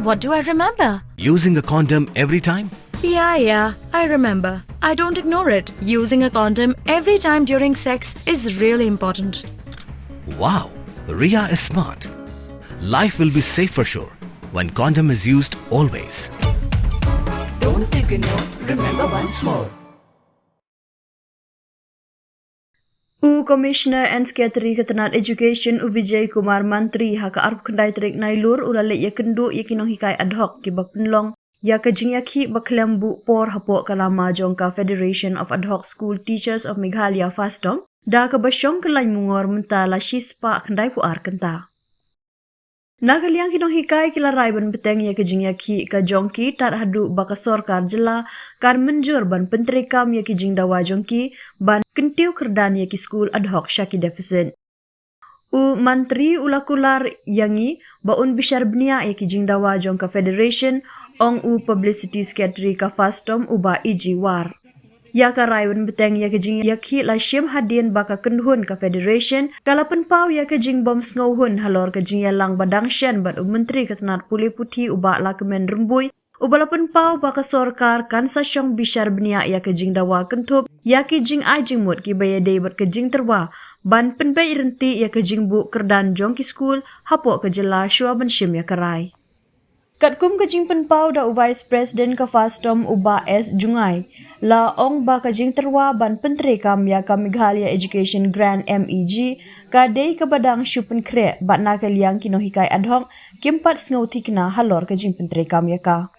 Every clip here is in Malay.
What do I remember? Using a condom every time? Yeah, I remember. I don't ignore it. Using a condom every time during sex is really important. Wow, Ria is smart. Life will be safe for sure when condom is used always. Don't ignore, remember once more. Commissioner and Secretary Ketenat Education Vijay Mantri haka arp kendai terik nailur ulale Iakynduh nonghikai ad hoc ki pynlong ka jingiakhih baklembu por hapok kalama jongka Federation of Ad Hoc School Teachers of Meghalaya fastom da ka basyong kelai mungor mentala shispa kendai puar kenta. Nakaliang kinonghikai kilarai ban beteng ka jingiakhih ka jongki tat hadu baka sorkar jela kan menjur ban pentrikam ki jingdawa jongki ban kentiu kerdan ki school ad hoc syaki deficit. Mantri ula kular yangi baun bishar bniah ki jingdawa jongka Federation ong publicity secretary ka fastom uba iji war. Ya ka raiwan beteng ka jingiakhih la syim hadin baka kendhun ka Federation kala penpau ka jing bom ngauhun halor ka jingyalang badang syen ban menteri ketenat puli putih uba la kemen rembui ubala penpau baka sorkar kan sasyong bishar bniah ka jingdawa kentup ki jing ai jingmut ki bayade bat ka jing terwa ban penbai renti ka jingbu kerdan jong ki school hapok ka jela syua ban syim ka rai. Katkum kajing penpau da Vice President ka fastom uba S Jungai la ong ba kajing terwa ban pentri kam ka Meghalaya Education Grant MEG ka dei ka badang syupen kre bat nakaliang kinonghikai ad hoc kimpat ngauti kena halor kajing pentri kam ka.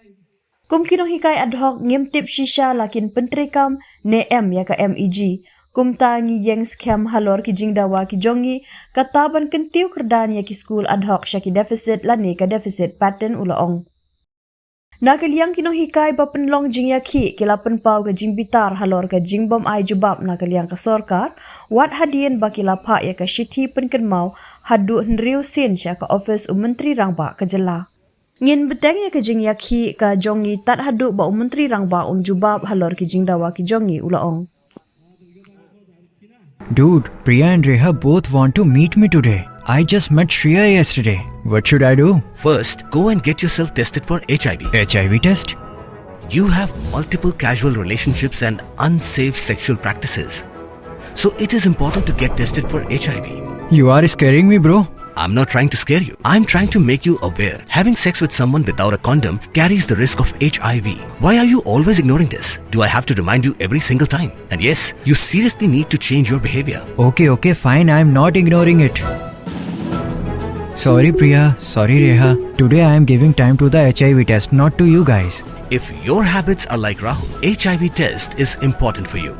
Kum kinonghikai ad hoc ngimtip shisha lakin pentri kam ne ka MEG. Kumta ngi yang scam halor ki jingdawa ki jongi kataban kentiu kerdan ki school ad hoc syaki deficit lani ka deficit pattern ulaong. Nakaliang kinonghikai ba pynlong jingiakhih kila penpau ka jingbitar halor ka jingbom ai jubab nakaliang ka sorkar wat hadien ba kila pa ka shiti penkenmau hadu hendriu sin sya ka office menteri rangba ka jela. Ngin beteng ka jingiakhih ka jongi tat hadu ba menteri rangba jubab halor ki jingdawa ki jongi ulaong. Dude, Priya and Reha both want to meet me today. I just met Shreya yesterday. What should I do? First, go and get yourself tested for HIV. HIV test? You have multiple casual relationships and unsafe sexual practices. So it is important to get tested for HIV. You are scaring me, bro. I'm not trying to scare you. I'm trying to make you aware. Having sex with someone without a condom carries the risk of HIV. Why are you always ignoring this? Do I have to remind you every single time? And yes, you seriously need to change your behavior. Okay, fine. I'm not ignoring it. Sorry, Priya. Sorry, Reha. Today I am giving time to the HIV test, not to you guys. If your habits are like Rahul, HIV test is important for you.